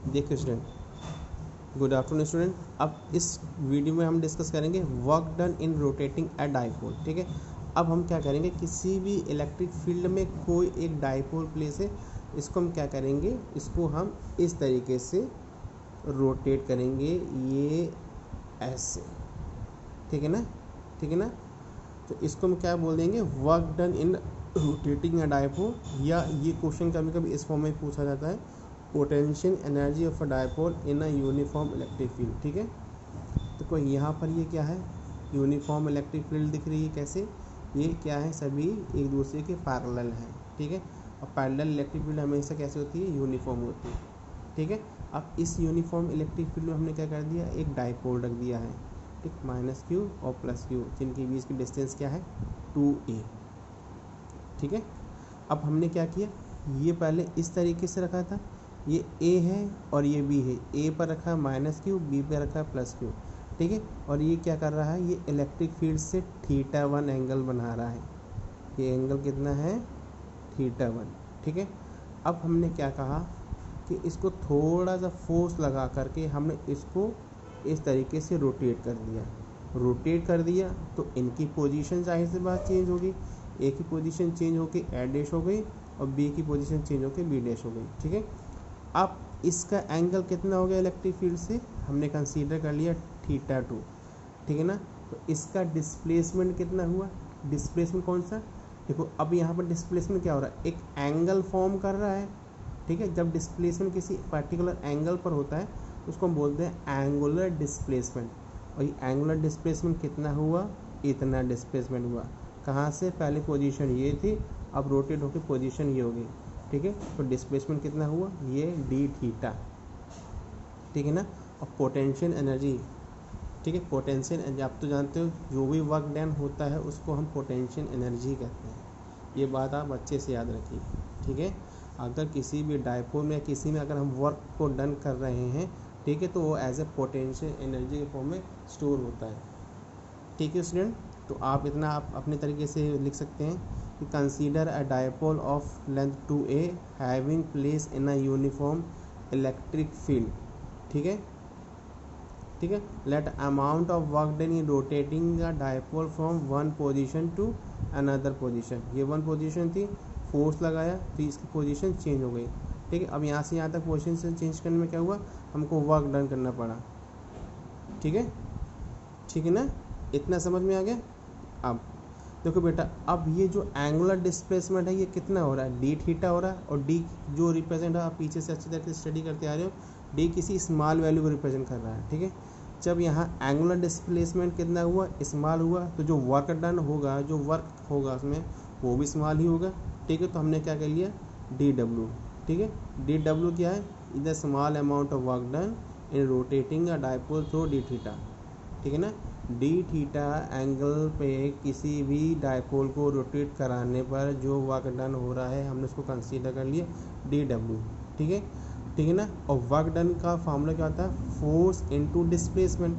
देखिए student, good afternoon student. अब इस वीडियो में हम डिस्कस करेंगे work done in rotating a dipole. ठीक है, अब हम क्या करेंगे, किसी भी इलेक्ट्रिक फील्ड में कोई एक डाइपोल प्लेस है, इसको हम क्या करेंगे, इसको हम इस तरीके से रोटेट करेंगे, ये ऐसे। ठीक है ना, ठीक है ना। तो इसको हम क्या बोल देंगे, work done in rotating a dipole, या ये क्वेश्चन कभी कभी इस फॉर्म में पूछा जाता है, potential energy of a dipole in a uniform electric field. ठीक है, तो कोई यहाँ पर ये क्या है, यूनिफॉर्म इलेक्ट्रिक फील्ड दिख रही है। कैसे, ये क्या है, सभी एक दूसरे के पैरेलल हैं। ठीक है, और पैरेलल इलेक्ट्रिक फील्ड हमेशा कैसे होती है, यूनिफॉर्म होती है। ठीक है, अब इस यूनिफॉर्म इलेक्ट्रिक फील्ड में हमने क्या कर दिया, एक डाइपोल रख दिया है। ठीक, -q और +q, जिनके बीच की डिस्टेंस क्या है, 2a। ठीक है, अब हमने क्या किया, ये पहले इस तरीके से रखा था, ये a है और ये b है। a पर रखा -q, b पर रखा +q। ठीक है, और ये क्या कर रहा है, ये इलेक्ट्रिक फील्ड से θ1 एंगल बना रहा है। ये एंगल कितना है, θ1। ठीक है, अब हमने क्या कहा कि इसको थोड़ा सा फोर्स लगा करके हमने इसको इस तरीके से रोटेट कर दिया। रोटेट कर दिया तो इनकी पोजीशन जाहिर सी बात चेंज होगी। ए की पोजीशन चेंज होकर ए डैश हो गई और बी की पोजीशन चेंज होकर बी डैश हो गई। ठीक है, अब इसका एंगल कितना हो गया इलेक्ट्रिक फील्ड से, हमने कंसीडर कर लिया θ2। ठीक है ना, तो इसका डिस्प्लेसमेंट कितना हुआ, डिस्प्लेसमेंट कौन सा, देखो अब यहाँ पर डिस्प्लेसमेंट क्या हो रहा है, एक एंगल फॉर्म कर रहा है। ठीक है, जब डिस्प्लेसमेंट किसी पर्टिकुलर एंगल पर होता है तो उसको हम बोलते हैं एंगुलर डिस्प्लेसमेंट। और ये एंगुलर डिस्प्लेसमेंट कितना हुआ, इतना डिस्प्लेसमेंट हुआ। कहाँ से, पहले पोजीशन ये थी, अब रोटेट होकर पोजीशन ये होगी। ठीक है, तो डिस्प्लेसमेंट कितना हुआ, ये dθ। ठीक है ना, और पोटेंशियल एनर्जी, ठीक है, पोटेंशियल एनर्जी आप तो जानते हो, जो भी वर्क डन होता है उसको हम पोटेंशियल एनर्जी कहते हैं। ये बात आप अच्छे से याद रखिए। ठीक है, अगर किसी भी डाइपोल में किसी में अगर हम वर्क को डन कर रहे हैं, ठीक है, तो वो एज ए पोटेंशियल एनर्जी के फॉर्म में स्टोर होता है। ठीक है स्टूडेंट, तो आप इतना आप अपने तरीके से लिख सकते हैं कि consider a dipole of length 2a having place in a uniform electric field. ठीक है, ठीक है, let amount of work done in rotating a dipole from one position to another position. ये वन पोजीशन थी, फोर्स लगाया तो इसकी position change हो गई। ठीक है, अब यहाँ से यहाँ तक पोजीशन चेंज करने में क्या हुआ, हमको वर्क डन करना पड़ा। ठीक है, ठीक है ना, इतना समझ में आ गया। अब देखो बेटा, अब ये जो एंगुलर डिस्प्लेसमेंट है ये कितना हो रहा है, dθ हो रहा है, और d जो रिप्रेजेंट है, आप पीछे से अच्छी तरह से स्टडी करते आ रहे हो, d किसी स्मॉल वैल्यू को रिप्रेजेंट कर रहा है। ठीक है, जब यहाँ एंगुलर डिस्प्लेसमेंट कितना हुआ, स्मॉल हुआ, तो जो वर्क डन होगा, जो वर्क होगा उसमें वो भी स्मॉल ही होगा। ठीक है, तो हमने क्या कर लिया, dw। ठीक है, dw क्या है, is the small amount of work done in rotating a dipole through dθ। ठीक है ना, dθ एंगल पे किसी भी डाइपोल को रोटेट कराने पर जो वर्क डन हो रहा है, हमने उसको कंसीडर कर लिया dw। ठीक है, ठीक है ना, और वर्क डन का फॉर्मूला क्या होता है, फोर्स इनटू डिस्प्लेसमेंट।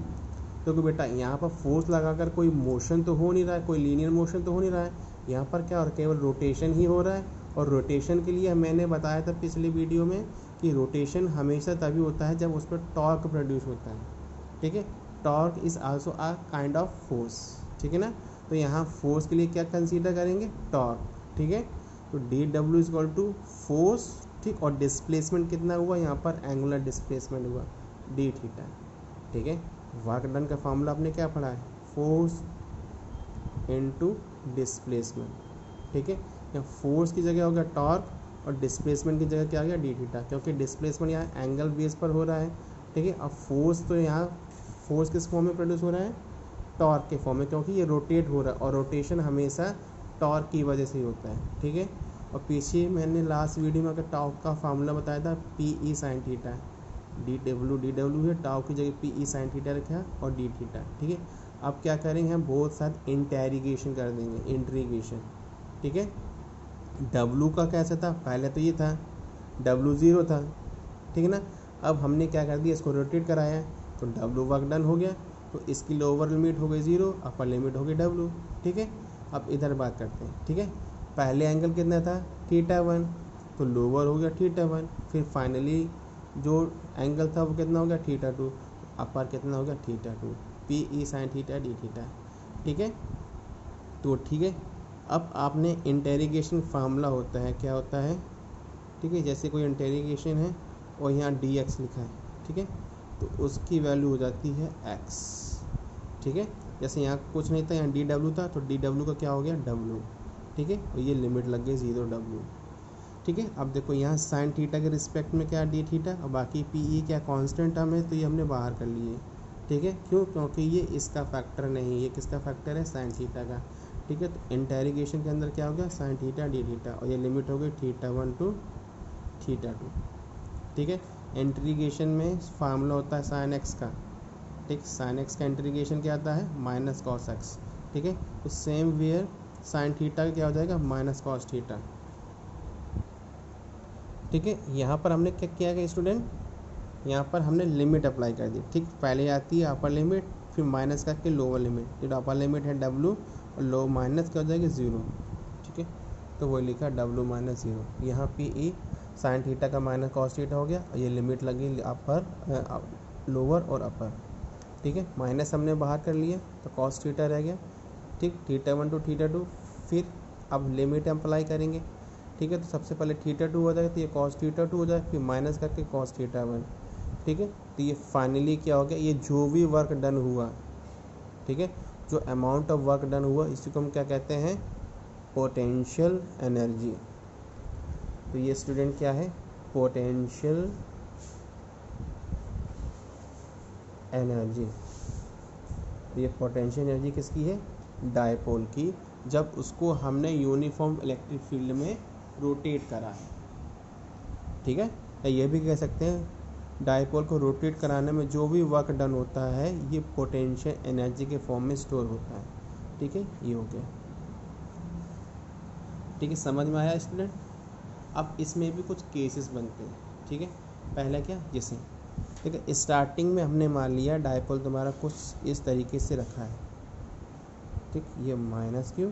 क्योंकि बेटा यहाँ पर फोर्स लगाकर कोई मोशन तो हो नहीं रहा है, कोई लीनियर मोशन तो हो नहीं रहा है, यहाँ पर क्या हो रहा है, केवल रोटेशन ही हो रहा है। और रोटेशन के लिए मैंने बताया था पिछले वीडियो में कि रोटेशन हमेशा तभी होता है जब उस पर टॉर्क प्रोड्यूस होता है। ठीक है, torque is also a kind of force. ठीक है ना, तो यहाँ फोर्स के लिए क्या कंसीडर करेंगे, टॉर्क। ठीक है, तो dw is equal to force. ठीक, और डिस्प्लेसमेंट कितना हुआ, यहाँ पर एंगुलर डिस्प्लेसमेंट हुआ dθ। ठीक है, वर्क डन का फॉर्मूला आपने क्या पढ़ा है, फोर्स इनटू डिस्प्लेसमेंट। ठीक है, यहाँ फोर्स की जगह हो गया टॉर्क और डिस्प्लेसमेंट की जगह क्या आ गया dθ, क्योंकि डिस्प्लेसमेंट यहाँ एंगल बेस पर हो रहा है। ठीक है, अब फोर्स तो यहाँ फोर्स किस फॉर्म में प्रोड्यूस हो रहा है, टॉर्क के फॉर्म में, क्योंकि ये रोटेट हो रहा है और रोटेशन हमेशा टॉर्क की वजह से ही होता है। ठीक है, और पीछे मैंने लास्ट वीडियो में अगर टॉर्क का फार्मूला बताया था, PE sin θ। dw है, टाउ की जगह PE sin θ रखा और dθ। ठीक है, अब क्या करेंगे, हम बहुत साथ इंटेरिगेशन कर देंगे, इंट्रीगेशन। ठीक है, w का कैसा था, पहले तो ये था w 0 था। ठीक है ना, अब हमने क्या कर दिया, इसको रोटेट कराया तो w वर्क डन हो गया, तो इसकी लोअर लिमिट हो गई 0, अपर लिमिट हो गई w। ठीक है, अब इधर बात करते हैं। ठीक है, पहले एंगल कितना था, θ1, तो लोअर हो गया θ1, फिर फाइनली जो एंगल था वो कितना हो गया θ2, अपर कितना हो गया θ2, P E sine theta d theta. ठीक है, तो ठीक है, अब आपने इंटेरिगेशन फार्मूला होता है, क्या होता है, ठीक है, जैसे कोई इंटेरिगेशन है और यहाँ डी एक्स लिखा है, ठीक है, तो उसकी वैल्यू हो जाती है एक्स। ठीक है, जैसे यहाँ कुछ नहीं था, यहाँ डी डब्ल्यू था, तो डी डब्ल्यू का क्या हो गया डब्ल्यू। ठीक है, और ये लिमिट लग गई 0 डब्ल्यू। ठीक है, अब देखो यहाँ साइन थीटा के रिस्पेक्ट में क्या डी थीटा, और बाकी पी ई क्या कांस्टेंट टर्म है, तो ये हमने बाहर कर लिए। ठीक है, क्यों, क्योंकि ये इसका फैक्टर नहीं, ये किसका फैक्टर है, साइन थीटा का। ठीक है, तो इंटेरिगेशन के अंदर क्या हो गया, साइन थीटा डी थीटा, और ये लिमिट हो गई θ1 to θ2। ठीक है, इंटीग्रेशन में फार्मूला होता है साइन एक्स का। ठीक, साइन एक्स का इंटीग्रेशन क्या आता है, माइनस कॉस एक्स। ठीक है, तो सेम वेयर साइन थीटा का क्या हो जाएगा, माइनस कॉस थीटा। ठीक है, यहाँ पर हमने क्या किया गया स्टूडेंट, यहाँ पर हमने लिमिट अप्लाई कर दी। ठीक, पहले आती है अपर लिमिट, फिर माइनस करके लोअर लिमिट। जो अपर लिमिट है डब्लू और लो माइनस क्या हो जाएगी 0। ठीक है, तो वो लिखा डब्लू माइनस 0। यहाँ पी ई साइन थीटा का माइनस कॉस थीटा हो गया, और ये लिमिट लगी अपर लोअर और अपर। ठीक है, माइनस हमने बाहर कर लिया तो कॉस थीटा रह गया। ठीक, θ1 to θ2, फिर अब लिमिट अप्लाई करेंगे। ठीक है, तो सबसे पहले θ2 हो जाएगा, तो ये कॉस θ2 हो जाएगा, फिर माइनस करके कॉस θ1। ठीक है, तो ये फाइनली क्या हो गया, ये जो भी वर्क डन हुआ, ठीक है, जो अमाउंट ऑफ वर्क डन हुआ, इसी को हम क्या कहते हैं, पोटेंशियल एनर्जी। तो ये स्टूडेंट क्या है, पोटेंशियल एनर्जी। ये पोटेंशियल एनर्जी किसकी है, डायपोल की, जब उसको हमने यूनिफॉर्म इलेक्ट्रिक फील्ड में रोटेट करा है। ठीक है, या ये भी कह सकते हैं डायपोल को रोटेट कराने में जो भी वर्क डन होता है ये पोटेंशियल एनर्जी के फॉर्म में स्टोर होता है। ठीक है, ये हो गया। ठीक है, समझ में आया स्टूडेंट। अब इसमें भी कुछ केसेस बनते हैं। ठीक है, पहला क्या, जैसे ठीक है, स्टार्टिंग में हमने मान लिया डायपोल तुम्हारा कुछ इस तरीके से रखा है। ठीक, ये माइनस क्यू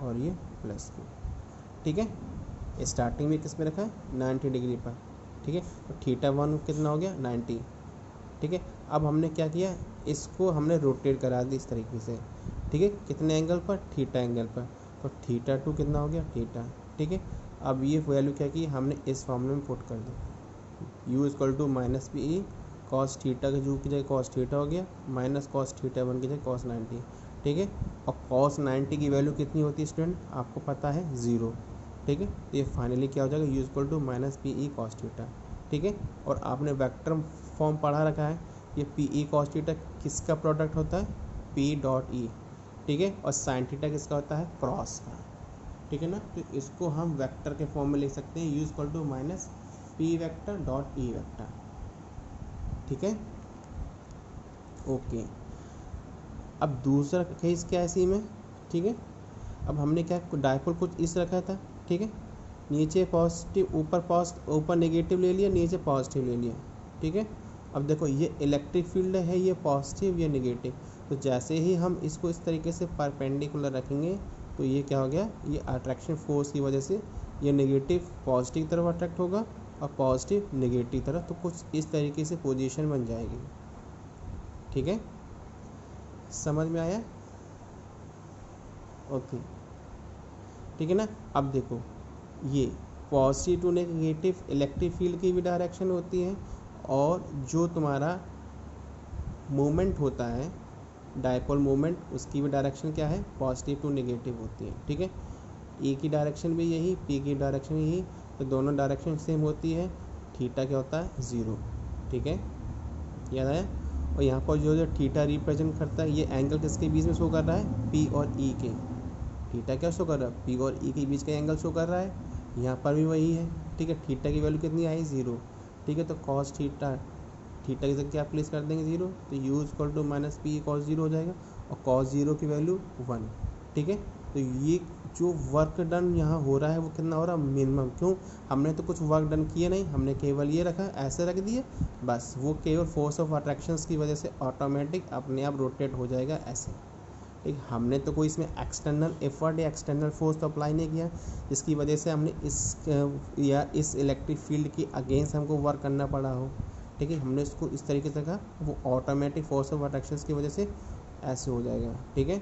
और ये प्लस क्यू। ठीक है, स्टार्टिंग में किस में रखा है, 90 डिग्री पर। ठीक है, तो θ1 कितना हो गया 90। ठीक है, अब हमने क्या किया, इसको हमने रोटेट करा दी इस तरीके से। ठीक है, कितने एंगल पर, थीटा एंगल पर, तो θ2 कितना हो गया थीटा। ठीक है, अब ये वैल्यू क्या की, हमने इस फॉर्मूले में पुट कर दी, u equal to minus P E cos theta के जू की जगह कॉस थीटा हो गया, माइनस कॉस θ1 की जगह कॉस 90। ठीक है, और कॉस 90 की वैल्यू कितनी होती है स्टूडेंट, आपको पता है 0। ठीक है, तो ये फाइनली क्या हो जाएगा, u equal to minus P E cos theta. ठीक है, और आपने वेक्टर फॉर्म पढ़ा रखा है, ये पी ई कॉस थीटा किसका प्रोडक्ट होता है, p डॉट ई। ठीक है, और साइन थीटा किसका होता है, क्रॉस का। ठीक है ना, तो इसको हम वेक्टर के फॉर्म में लिख सकते हैं, u equal to minus P vector dot E vector. ठीक है, ओके। अब दूसरा केस क्या है इसी में। ठीक है, अब हमने क्या डायपोल कुछ इस रखा था। ठीक है, नीचे पॉजिटिव, ऊपर नेगेटिव ले लिया, नीचे पॉजिटिव ले लिया। ठीक है, अब देखो ये इलेक्ट्रिक फील्ड है, ये पॉजिटिव ये नेगेटिव, तो जैसे ही हम इसको इस तरीके से परपेंडिकुलर रखेंगे तो ये क्या हो गया, ये अट्रैक्शन फोर्स की वजह से ये नेगेटिव पॉजिटिव की तरफ अट्रैक्ट होगा और पॉजिटिव नेगेटिव तरफ, तो कुछ इस तरीके से पोजीशन बन जाएगी। ठीक है, समझ में आया, ओके। ठीक है ना, अब देखो ये positive to negative electric field की भी डायरेक्शन होती है, और जो तुम्हारा मूवमेंट होता है डायपोल मूवमेंट, उसकी भी डायरेक्शन क्या है, पॉजिटिव टू नेगेटिव होती है। ठीक है, ई की डायरेक्शन भी यही, पी की डायरेक्शन यही, तो दोनों डायरेक्शन सेम होती है। थीटा क्या होता है 0। ठीक है, याद आया। और यहाँ पर जो थीटा रिप्रेजेंट करता है, ये एंगल किसके बीच में शो कर रहा है, पी और ई के। थीटा क्या शो कर रहा है, पी और ई के बीच का एंगल शो कर रहा है, यहाँ पर भी वही है। ठीक है, थीटा की वैल्यू कितनी आई 0। ठीक है, तो कॉस थीटा की जगह क्या प्लेस कर देंगे 0, तो u equal to minus P cos 0 हो जाएगा, और कॉस 0 की वैल्यू 1। ठीक है, तो ये जो वर्क डन यहाँ हो रहा है वो कितना हो रहा है, मिनिमम। क्यों, हमने तो कुछ वर्क डन किया नहीं, हमने केवल ये रखा, ऐसे रख दिए बस, वो केवल फोर्स ऑफ अट्रैक्शंस की वजह से ऑटोमेटिक अपने आप रोटेट हो जाएगा ऐसे। ठीक, हमने तो कोई इसमें एक्सटर्नल एफर्ट या एक्सटर्नल फोर्स तो अप्लाई नहीं किया, जिसकी वजह से हमने इस इलेक्ट्रिक फील्ड की अगेंस्ट हमको वर्क करना पड़ा हो। ठीक है, हमने इसको इस तरीके से कहा, वो ऑटोमेटिक फोर्स ऑफ अट्रैक्शन की वजह से ऐसे हो जाएगा। ठीक है,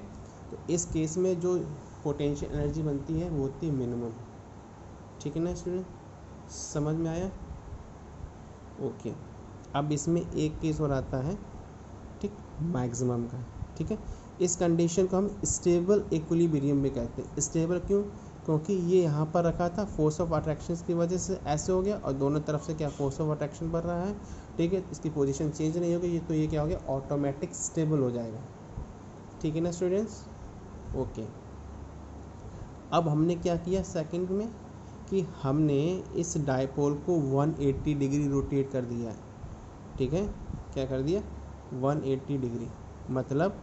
तो इस केस में जो पोटेंशियल एनर्जी बनती है वो होती है मिनिमम। ठीक है ना स्टूडेंट, समझ में आया? ओके, अब इसमें एक केस और आता है, ठीक, मैक्सिमम का। ठीक है, इस कंडीशन को हम स्टेबल इक्विलिब्रियम भी कहते हैं। स्टेबल क्यों? क्योंकि ये यहाँ पर रखा था, फोर्स ऑफ अट्रैक्शन की वजह से ऐसे हो गया, और दोनों तरफ से क्या फोर्स ऑफ अट्रैक्शन बढ़ रहा है। ठीक है, इसकी पोजीशन चेंज नहीं होगी, ये तो ये क्या हो गया, ऑटोमेटिक स्टेबल हो जाएगा। ठीक है ना स्टूडेंट्स, ओके। अब हमने क्या किया सेकंड में कि हमने इस डायपोल को 180 डिग्री रोटेट कर दिया है। ठीक है, क्या कर दिया, 180 डिग्री, मतलब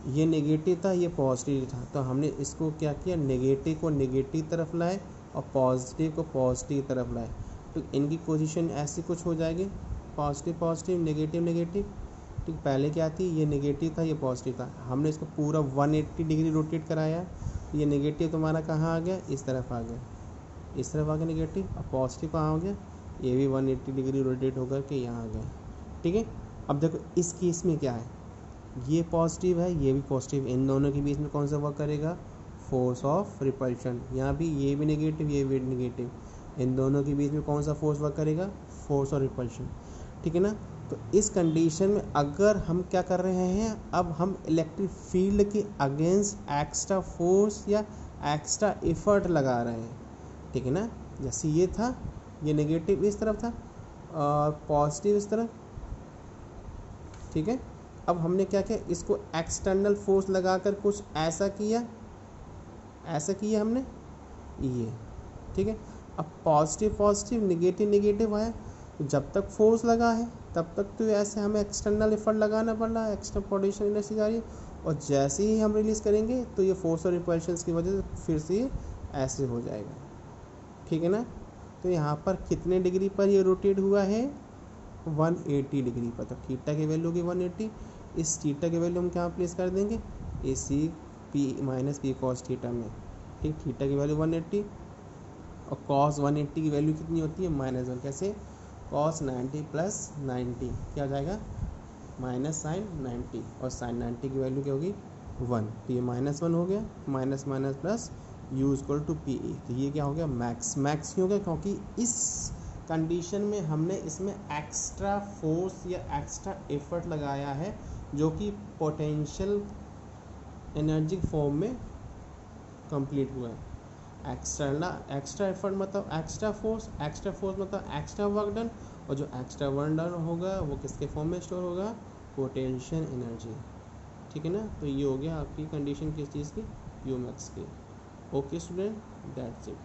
ये नेगेटिव था, ये पॉजिटिव था, तो हमने इसको क्या किया, नेगेटिव को नेगेटिव तरफ लाए और पॉजिटिव को पॉजिटिव तरफ लाए। तो इनकी पोजीशन ऐसी कुछ हो जाएगी, पॉजिटिव पॉजिटिव, नेगेटिव नेगेटिव। ठीक, पहले क्या थी, ये नेगेटिव था, ये पॉजिटिव था, हमने इसको पूरा 180 डिग्री रोटेट कराया। ये नेगेटिव तुम्हारा कहाँ आ गया, इस तरफ आ गया, इस तरफ आ गया नेगेटिव, और पॉजिटिव कहाँ हो गया, ये भी 180 डिग्री रोटेट होकर के यहाँ आ गया। ठीक है, अब देखो इस केस में क्या है, ये पॉजिटिव है, ये भी पॉजिटिव, इन दोनों के बीच में कौन सा वर्क करेगा, फोर्स ऑफ रिपल्शन। यहाँ भी ये भी नेगेटिव, ये भी नेगेटिव, इन दोनों के बीच में कौन सा फोर्स वर्क करेगा, फोर्स ऑफ रिपल्शन। ठीक है ना, तो इस कंडीशन में अगर हम क्या कर रहे हैं, अब हम इलेक्ट्रिक फील्ड के अगेंस्ट एक्स्ट्रा फोर्स या एक्स्ट्रा एफर्ट लगा रहे हैं। ठीक है ना, जैसे ये था, ये नेगेटिव इस तरफ था और पॉजिटिव इस तरफ। ठीक है, अब हमने क्या किया, इसको एक्सटर्नल फोर्स लगाकर कुछ ऐसा किया, ऐसा किया हमने ये। ठीक है, अब पॉजिटिव पॉजिटिव, नेगेटिव नेगेटिव आया, तो जब तक फोर्स लगा है तब तक तो ऐसे हमें एक्सटर्नल एफर्ट लगाना पड़ रहा है, एक्सटर्नल पोटेंशियल एनर्जी जा रही है, और जैसे ही हम रिलीज़ करेंगे तो ये फोर्स और रिपल्शन की वजह से फिर से ये ऐसे हो जाएगा। ठीक है ना, तो यहाँ पर कितने डिग्री पर ये रोटेट हुआ है, 180 डिग्री पर। तो थीटा की वैल्यू होगी 180, इस थीटा की वैल्यू हम क्या प्लेस कर देंगे, A C P minus P cos theta में। ठीक, थीटा की वैल्यू 180 और कॉस 180 की वैल्यू कितनी होती है, -1। कैसे, कॉस 90 प्लस 90 क्या हो जाएगा, माइनस साइन 90, और साइन 90 की वैल्यू क्या होगी, 1। तो ये -1 हो गया, minus minus plus u equal to P E. तो ये क्या हो गया, मैक्स। मैक्स क्यों हो गया, क्योंकि इस कंडीशन में हमने इसमें एक्स्ट्रा फोर्स या एक्स्ट्रा एफर्ट लगाया है, जो कि पोटेंशियल एनर्जी फॉर्म में कंप्लीट हुआ है। एक्स्ट्रा एफर्ट मतलब एक्स्ट्रा फोर्स मतलब एक्स्ट्रा वर्क डन, और जो एक्स्ट्रा वर्क डन होगा वो किसके फॉर्म में स्टोर होगा, पोटेंशियल एनर्जी। ठीक है ना, तो ये हो गया आपकी कंडीशन किस चीज़ की, यू मैक्स की। Okay student, that's it.